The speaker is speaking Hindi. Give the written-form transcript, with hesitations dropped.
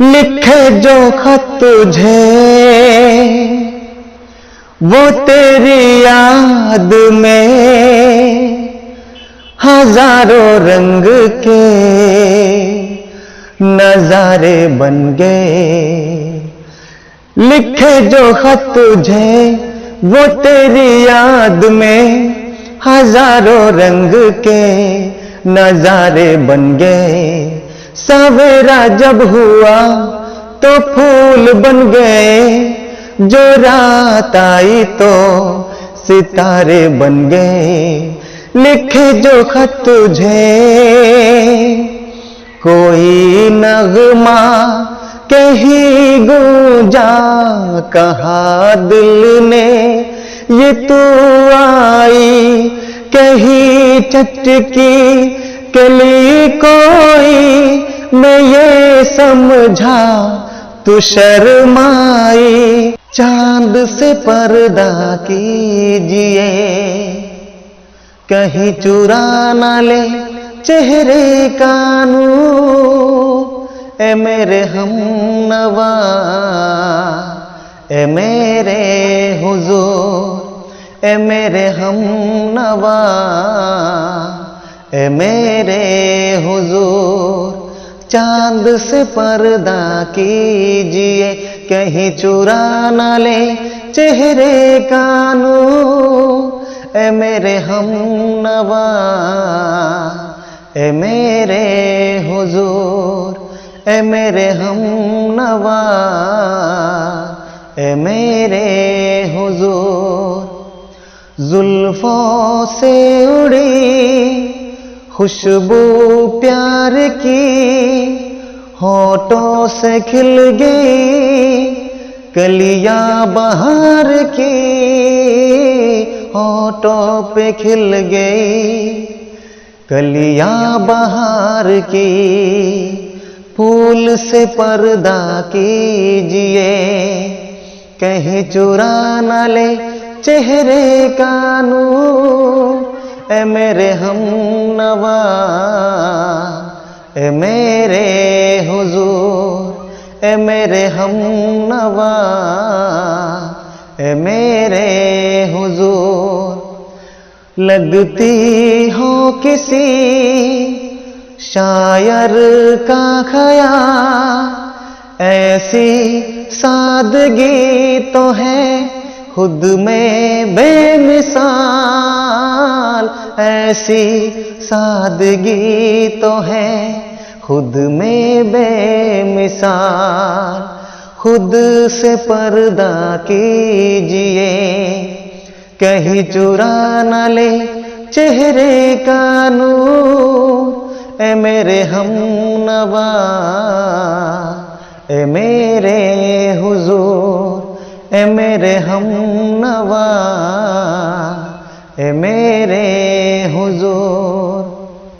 लिखे जो खत तुझे वो तेरी याद में हजारों रंग के नजारे बन गए। लिखे जो खत तुझे वो तेरी याद में हजारों रंग के नजारे बन गए। सवेरा जब हुआ तो फूल बन गए, जो रात आई तो सितारे बन गए। लिखे जो खत तुझे कोई नगमा कहीं गूंजा, कहा दिल ने ये तू आई, कहीं चटकी कली कोई मैं ये समझा तू शर्माई। चांद से पर्दा कीजिए कहीं चुरा ना ले चेहरे का नूर। ए मेरे हमनवा ए मेरे हुजूर, ए मेरे हमनवा ए मेरे हुजूर। चांद से पर्दा कीजिए कहीं चुरा ना ले चेहरे का नूर। ए मेरे हमनवा ए मेरे हुजूर, ए मेरे हमनवा ए मेरे हुजूर। जुल्फों से उड़ी खुशबू प्यार की, होठों से खिल गई कलियां बहार की, होठों पे खिल गई कलियां बहार की। फूल से पर्दा कीजिए कहीं चुरा ना ले चेहरे का नूर। ए मेरे हमनवा ए मेरे हुजूर, ए मेरे हमनवा ए मेरे हुजूर। लगती हो किसी शायर का ख़याल, ऐसी सादगी तो है खुद में बेमिसाल। ऐसी सादगी तो है खुद में बेमिसाल। खुद से पर्दा कीजिए कहीं चुरा ना ले चेहरे का नूर। ए मेरे हमनवा ए मेरे हुजूर, ए मेरे हमनवा ए मेरे हुजूर।